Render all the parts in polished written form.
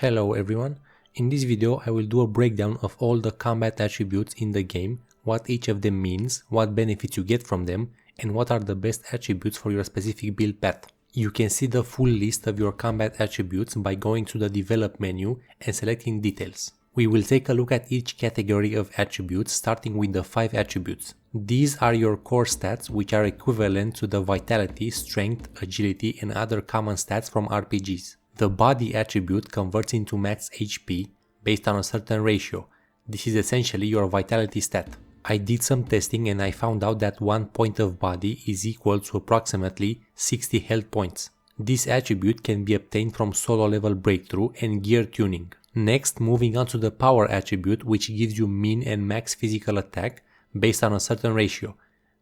Hello everyone, in this video I will do a breakdown of all the combat attributes in the game, what each of them means, what benefits you get from them, and what are the best attributes for your specific build path. You can see the full list of your combat attributes by going to the develop menu and selecting details. We will take a look at each category of attributes starting with the 5 attributes. These are your core stats which are equivalent to the vitality, strength, agility and other common stats from RPGs. The body attribute converts into max HP based on a certain ratio. This is essentially your vitality stat. I did some testing and I found out that 1 point of body is equal to approximately 60 health points. This attribute can be obtained from solo level breakthrough and gear tuning. Next, moving on to the power attribute, which gives you min and max physical attack based on a certain ratio.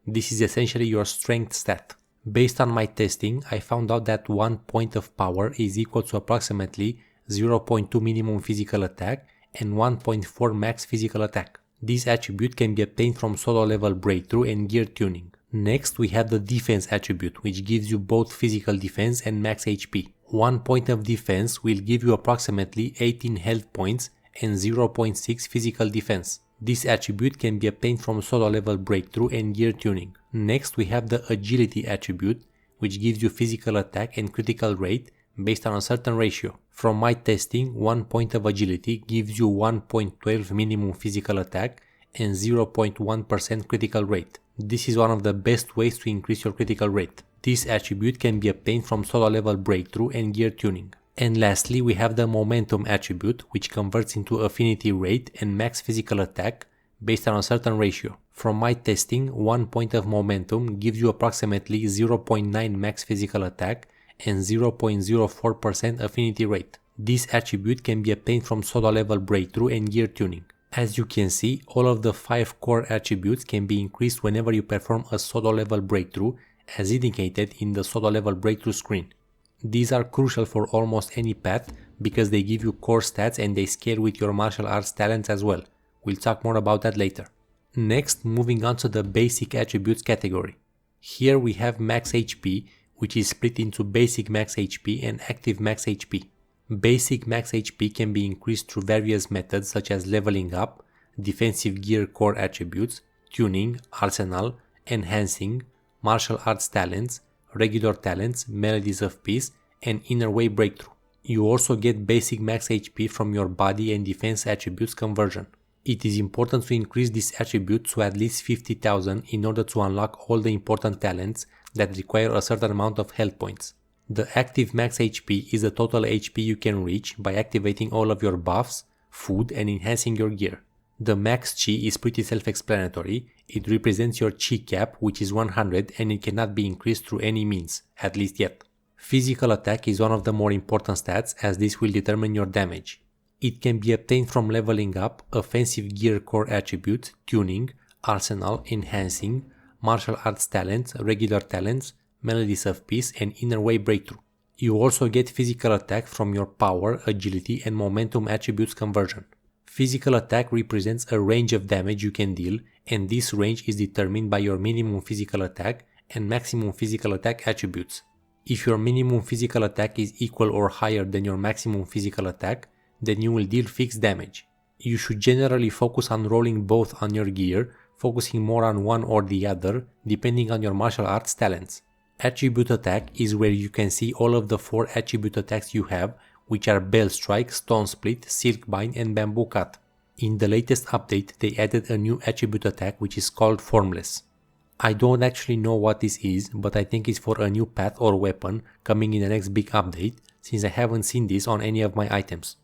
This is essentially your strength stat. Based on my testing, I found out that 1 point of power is equal to approximately 0.2 minimum physical attack and 1.4 max physical attack. This attribute can be obtained from solo level breakthrough and gear tuning. Next, we have the defense attribute, which gives you both physical defense and max HP. 1 point of defense will give you approximately 18 health points and 0.6 physical defense. This attribute can be obtained from solo level breakthrough and gear tuning. Next, we have the agility attribute, which gives you physical attack and critical rate based on a certain ratio. From my testing, 1 point of agility gives you 1.12 minimum physical attack and 0.1% critical rate. This is one of the best ways to increase your critical rate. This attribute can be obtained from solo level breakthrough and gear tuning. And lastly, we have the momentum attribute, which converts into affinity rate and max physical attack based on a certain ratio. From my testing, 1 point of momentum gives you approximately 0.9 max physical attack and 0.04% affinity rate. This attribute can be obtained from solo level breakthrough and gear tuning. As you can see, all of the 5 core attributes can be increased whenever you perform a solo level breakthrough, as indicated in the solo level breakthrough screen. These are crucial for almost any path because they give you core stats and they scale with your martial arts talents as well. We'll talk more about that later. Next, moving on to the basic attributes category. Here we have max HP, which is split into basic max HP and active max HP. Basic max HP can be increased through various methods such as leveling up, defensive gear core attributes, tuning, arsenal, enhancing, martial arts talents, regular talents, melodies of peace, and inner way breakthrough. You also get basic max HP from your body and defense attributes conversion. It is important to increase this attribute to at least 50,000 in order to unlock all the important talents that require a certain amount of health points. The active max HP is the total HP you can reach by activating all of your buffs, food, and enhancing your gear. The max chi is pretty self-explanatory. It represents your chi cap, which is 100, and it cannot be increased through any means, at least yet. Physical attack is one of the more important stats as this will determine your damage. It can be obtained from leveling up offensive gear core attributes, tuning, arsenal, enhancing, martial arts talents, regular talents, melodies of peace, and inner way breakthrough. You also get physical attack from your power, agility, and momentum attributes conversion. Physical attack represents a range of damage you can deal, and this range is determined by your minimum physical attack and maximum physical attack attributes. If your minimum physical attack is equal or higher than your maximum physical attack, then you will deal fixed damage. You should generally focus on rolling both on your gear, focusing more on one or the other, depending on your martial arts talents. Attribute attack is where you can see all of the 4 attribute attacks you have, which are Bell Strike, Stone Split, Silk Bind, and Bamboo Cut. In the latest update, they added a new attribute attack which is called Formless. I don't actually know what this is, but I think it's for a new path or weapon coming in the next big update, since I haven't seen this on any of my items.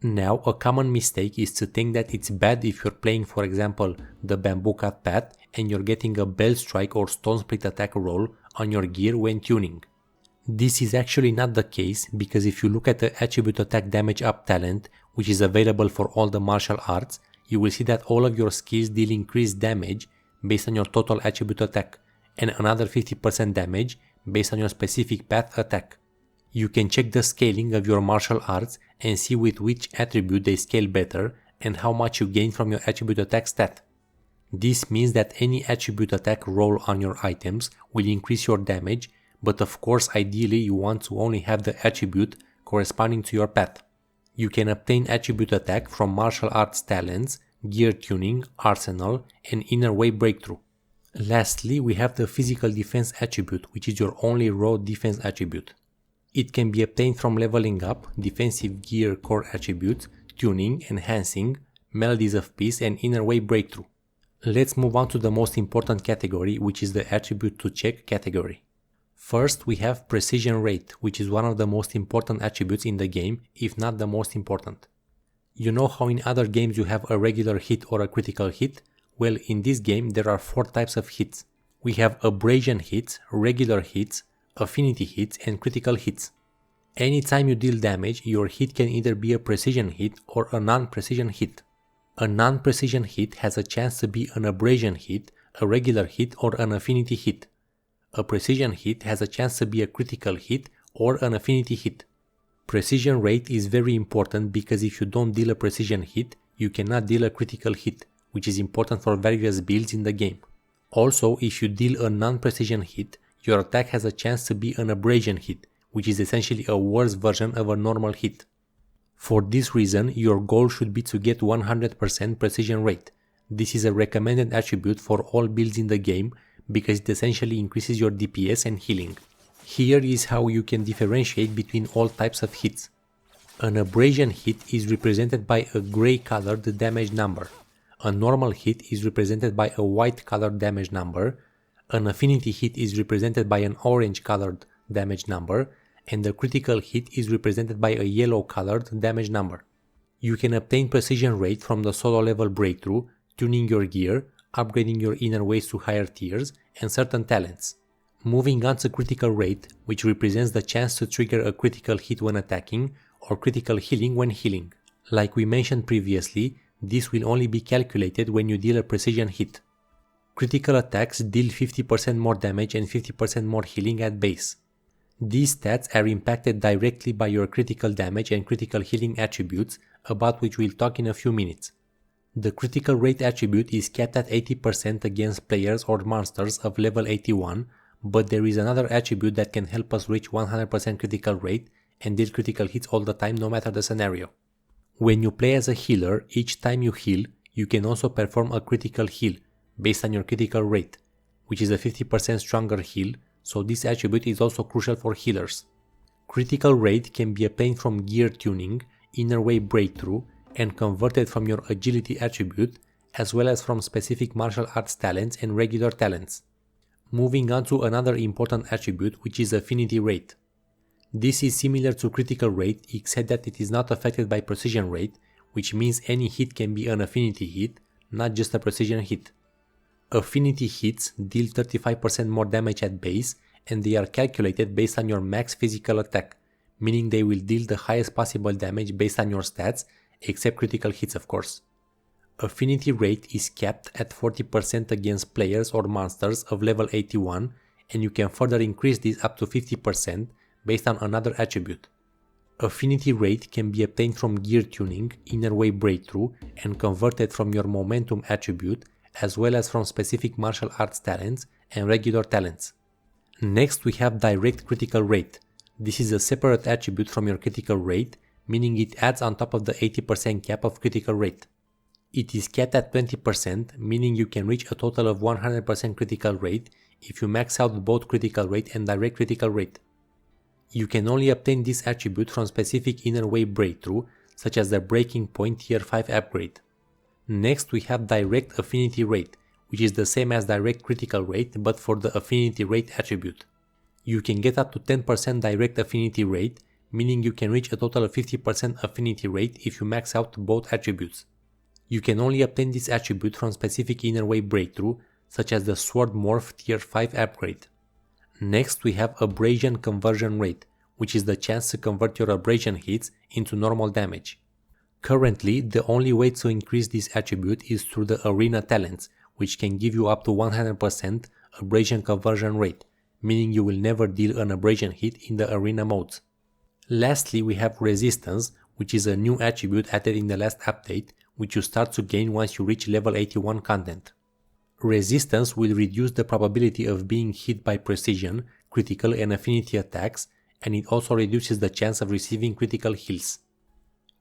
Now, a common mistake is to think that it's bad if you're playing, for example, the Bamboo Cut path and you're getting a Bell Strike or Stone Split attack roll on your gear when tuning. This is actually not the case because if you look at the attribute attack damage up talent, which is available for all the martial arts, you will see that all of your skills deal increased damage based on your total attribute attack and another 50% damage based on your specific path attack. You can check the scaling of your martial arts and see with which attribute they scale better and how much you gain from your attribute attack stat. This means that any attribute attack roll on your items will increase your damage, but of course ideally you want to only have the attribute corresponding to your path. You can obtain attribute attack from martial arts talents, gear tuning, arsenal, and inner way breakthrough. Lastly, we have the physical defense attribute, which is your only raw defense attribute. It can be obtained from leveling up, defensive gear core attributes, tuning, enhancing, melodies of peace, and inner way breakthrough. Let's move on to the most important category, which is the attribute to check category. First, we have Precision Rate, which is one of the most important attributes in the game, if not the most important. You know how in other games you have a regular hit or a critical hit? Well, in this game there are 4 types of hits. We have Abrasion Hits, regular hits, Affinity Hits, and critical hits. Anytime you deal damage, your hit can either be a precision hit or a non-precision hit. A non-precision hit has a chance to be an abrasion hit, a regular hit, or an affinity hit. A precision hit has a chance to be a critical hit or an affinity hit. Precision rate is very important because if you don't deal a precision hit, you cannot deal a critical hit, which is important for various builds in the game. Also, if you deal a non-precision hit, your attack has a chance to be an abrasion hit, which is essentially a worse version of a normal hit. For this reason, your goal should be to get 100% precision rate. This is a recommended attribute for all builds in the game because it essentially increases your DPS and healing. Here is how you can differentiate between all types of hits. An abrasion hit is represented by a grey colored damage number. A normal hit is represented by a white colored damage number. An affinity hit is represented by an orange colored damage number, and the critical hit is represented by a yellow colored damage number. You can obtain precision rate from the solo level breakthrough, tuning your gear, upgrading your inner ways to higher tiers, and certain talents. Moving on to critical rate, which represents the chance to trigger a critical hit when attacking or critical healing when healing. Like we mentioned previously, this will only be calculated when you deal a precision hit. Critical attacks deal 50% more damage and 50% more healing at base. These stats are impacted directly by your critical damage and critical healing attributes, about which we'll talk in a few minutes. The critical rate attribute is capped at 80% against players or monsters of level 81, but there is another attribute that can help us reach 100% critical rate and deal critical hits all the time no matter the scenario. When you play as a healer, each time you heal, you can also perform a critical heal based on your critical rate, which is a 50% stronger heal, so this attribute is also crucial for healers. Critical rate can be obtained from gear tuning, inner way breakthrough, and converted from your agility attribute, as well as from specific martial arts talents and regular talents. Moving on to another important attribute, which is Affinity Rate. This is similar to critical rate except that it is not affected by precision rate, which means any hit can be an affinity hit, not just a precision hit. Affinity hits deal 35% more damage at base, and they are calculated based on your max physical attack, meaning they will deal the highest possible damage based on your stats, except critical hits of course. Affinity rate is capped at 40% against players or monsters of level 81, and you can further increase this up to 50% based on another attribute. Affinity rate can be obtained from gear tuning, inner way breakthrough, and converted from your momentum attribute, as well as from specific martial arts talents and regular talents. Next we have direct critical rate. This is a separate attribute from your critical rate, meaning it adds on top of the 80% cap of critical rate. It is capped at 20%, meaning you can reach a total of 100% critical rate if you max out both critical rate and direct critical rate. You can only obtain this attribute from specific inner way breakthrough, such as the Breaking Point Tier 5 upgrade. Next we have direct affinity rate, which is the same as direct critical rate but for the affinity rate attribute. You can get up to 10% direct affinity rate, meaning you can reach a total of 50% affinity rate if you max out both attributes. You can only obtain this attribute from specific inner way breakthrough, such as the Sword Morph Tier 5 upgrade. Next we have Abrasion conversion rate, which is the chance to convert your abrasion hits into normal damage. Currently, the only way to increase this attribute is through the arena talents, which can give you up to 100% abrasion conversion rate, meaning you will never deal an abrasion hit in the arena modes. Lastly, we have resistance, which is a new attribute added in the last update, which you start to gain once you reach level 81 content. Resistance will reduce the probability of being hit by precision, critical and affinity attacks, and it also reduces the chance of receiving critical heals.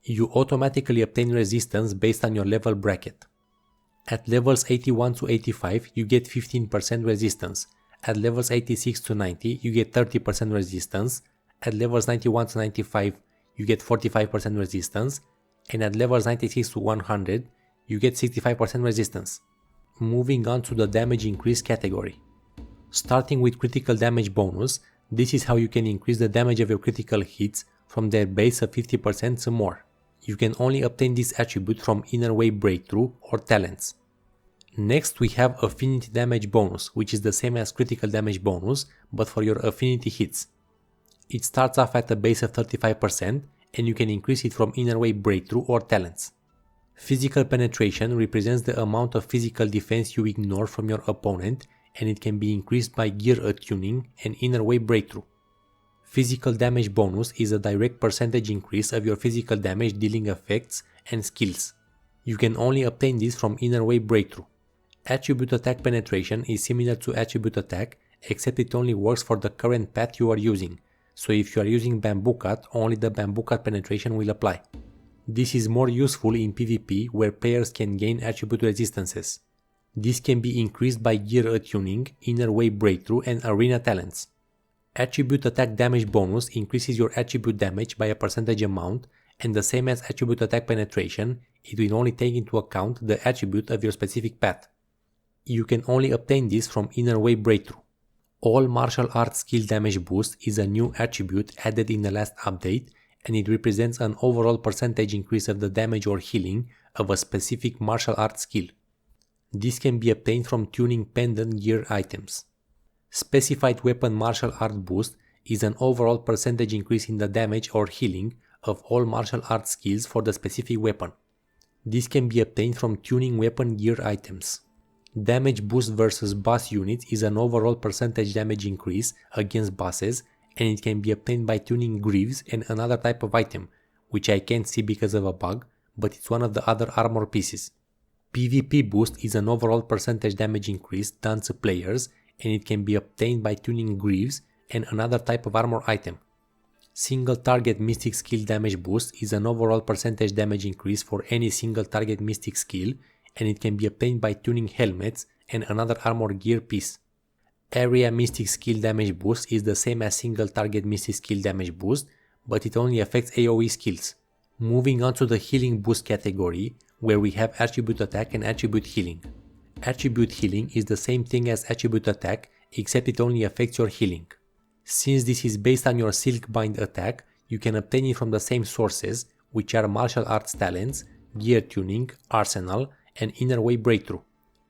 You automatically obtain resistance based on your level bracket. At levels 81 to 85, you get 15% resistance. At levels 86 to 90, you get 30% resistance. At levels 91 to 95, you get 45% resistance. And at levels 96 to 100, you get 65% resistance. Moving on to the damage increase category. Starting with critical damage bonus, this is how you can increase the damage of your critical hits from their base of 50% to more. You can only obtain this attribute from Inner Way Breakthrough or talents. Next we have Affinity Damage Bonus, which is the same as Critical Damage Bonus, but for your Affinity Hits. It starts off at a base of 35% and you can increase it from Inner Way Breakthrough or talents. Physical Penetration represents the amount of physical defense you ignore from your opponent, and it can be increased by Gear Attuning and Inner Way Breakthrough. Physical Damage Bonus is a direct percentage increase of your physical damage dealing effects and skills. You can only obtain this from Inner Way Breakthrough. Attribute Attack Penetration is similar to Attribute Attack, except it only works for the current path you are using, so if you are using Bamboo Cut, only the Bamboo Cut penetration will apply. This is more useful in PvP where players can gain attribute resistances. This can be increased by Gear Attuning, Inner Way Breakthrough and Arena Talents. Attribute Attack Damage Bonus increases your attribute damage by a percentage amount, and the same as Attribute Attack Penetration, it will only take into account the attribute of your specific path. You can only obtain this from Inner Way Breakthrough. All Martial Arts Skill Damage Boost is a new attribute added in the last update, and it represents an overall percentage increase of the damage or healing of a specific martial arts skill. This can be obtained from tuning pendant gear items. Specified Weapon Martial Art Boost is an overall percentage increase in the damage or healing of all martial arts skills for the specific weapon. This can be obtained from tuning weapon gear items. Damage Boost versus boss units is an overall percentage damage increase against bosses, and it can be obtained by tuning greaves and another type of item, which I can't see because of a bug, but it's one of the other armor pieces. PvP Boost is an overall percentage damage increase done to players, and it can be obtained by tuning greaves and another type of armor item. Single Target Mystic Skill Damage Boost is an overall percentage damage increase for any single target mystic skill, and it can be obtained by tuning helmets and another armor gear piece. Area Mystic Skill Damage Boost is the same as Single Target Mystic Skill Damage Boost, but it only affects AoE skills. Moving on to the Healing Boost category, where we have Attribute Attack and Attribute Healing. Attribute Healing is the same thing as Attribute Attack, except it only affects your healing. Since this is based on your Silk Bind attack, you can obtain it from the same sources, which are Martial Arts Talents, Gear Tuning, Arsenal, and Inner Way Breakthrough.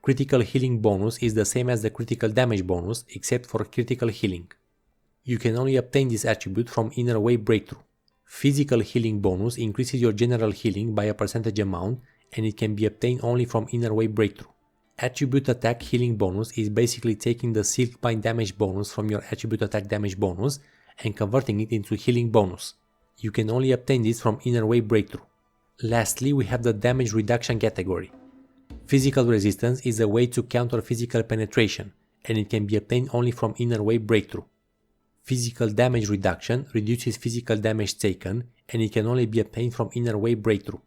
Critical Healing Bonus is the same as the Critical Damage Bonus, except for Critical Healing. You can only obtain this attribute from Inner Way Breakthrough. Physical Healing Bonus increases your general healing by a percentage amount, and it can be obtained only from Inner Way Breakthrough. Attribute Attack Healing Bonus is basically taking the Silk Bind damage bonus from your Attribute Attack damage bonus and converting it into healing bonus. You can only obtain this from Inner Way Breakthrough. Lastly, we have the Damage Reduction category. Physical Resistance is a way to counter physical penetration, and it can be obtained only from Inner Way Breakthrough. Physical Damage Reduction reduces physical damage taken, and it can only be obtained from Inner Way Breakthrough.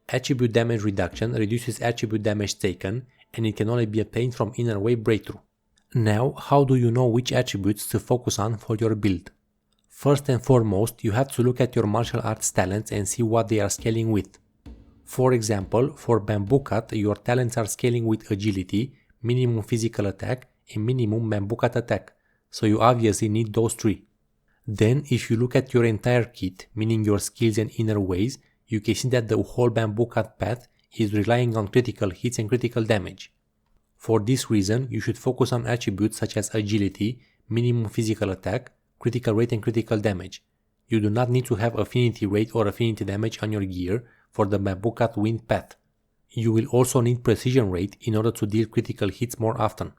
Attribute Damage Reduction reduces attribute damage taken, and it can only be obtained from Inner Way Breakthrough. Now, how do you know which attributes to focus on for your build? First and foremost, you have to look at your martial arts talents and see what they are scaling with. For example, for Bamboo Cut, your talents are scaling with Agility, minimum physical attack, and minimum Bamboo Cut attack, so you obviously need those three. Then, if you look at your entire kit, meaning your skills and inner ways, you can see that the whole Bamboo Cut path is relying on critical hits and critical damage. For this reason, you should focus on attributes such as Agility, minimum physical attack, critical rate and critical damage. You do not need to have Affinity Rate or Affinity Damage on your gear for the Bamboo Cut wind path. You will also need Precision Rate in order to deal critical hits more often.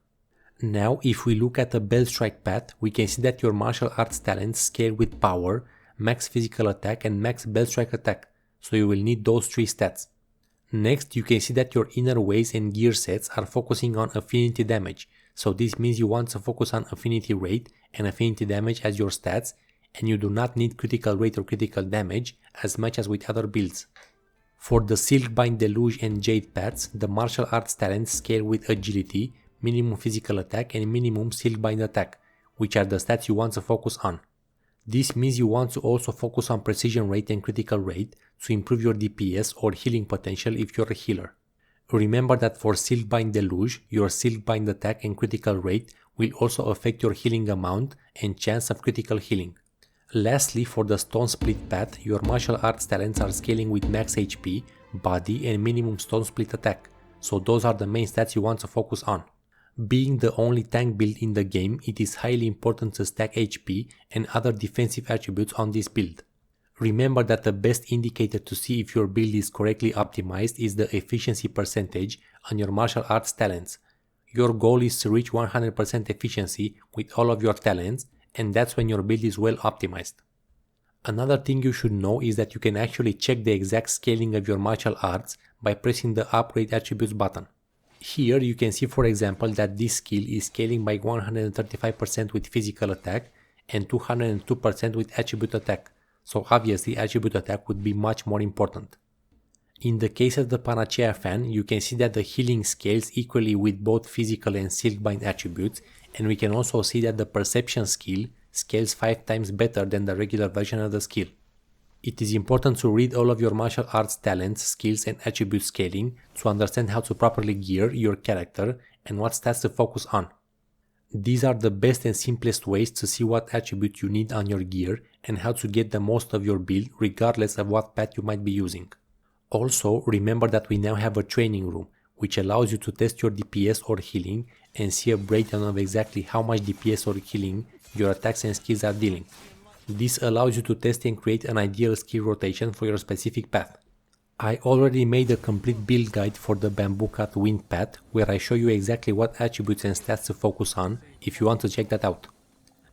Now, if we look at the Bell Strike path, we can see that your martial arts talents scale with Power, Max Physical Attack and Max Bell Strike Attack, so you will need those three stats. Next, you can see that your inner ways and gear sets are focusing on affinity damage, so this means you want to focus on affinity rate and affinity damage as your stats, and you do not need critical rate or critical damage as much as with other builds. For the Silkbind, Deluge and Jade paths, the martial arts talents scale with agility, minimum physical attack and minimum Silkbind attack, which are the stats you want to focus on. This means you want to also focus on precision rate and critical rate to improve your DPS or healing potential if you're a healer. Remember that for Silkbind Deluge, your Silkbind attack and critical rate will also affect your healing amount and chance of critical healing. Lastly, for the Stone Split path, your martial arts talents are scaling with max HP, body and minimum Stone Split attack, so those are the main stats you want to focus on. Being the only tank build in the game, it is highly important to stack HP and other defensive attributes on this build. Remember that the best indicator to see if your build is correctly optimized is the efficiency percentage on your martial arts talents. Your goal is to reach 100% efficiency with all of your talents, and that's when your build is well optimized. Another thing you should know is that you can actually check the exact scaling of your martial arts by pressing the upgrade attributes button. Here you can see, for example, that this skill is scaling by 135% with physical attack and 202% with attribute attack, so obviously attribute attack would be much more important. In the case of the Panacea fan, you can see that the healing scales equally with both physical and Silkbind attributes, and we can also see that the perception skill scales 5 times better than the regular version of the skill. It is important to read all of your martial arts talents, skills and attribute scaling to understand how to properly gear your character and what stats to focus on. These are the best and simplest ways to see what attribute you need on your gear and how to get the most of your build regardless of what path you might be using. Also, remember that we now have a training room, which allows you to test your DPS or healing and see a breakdown of exactly how much DPS or healing your attacks and skills are dealing. This allows you to test and create an ideal skill rotation for your specific path. I already made a complete build guide for the Bamboo Cut Wind path where I show you exactly what attributes and stats to focus on if you want to check that out.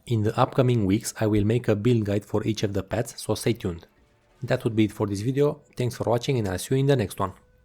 In the upcoming weeks I will make a build guide for each of the paths, so stay tuned. That would be it for this video, thanks for watching and I'll see you in the next one.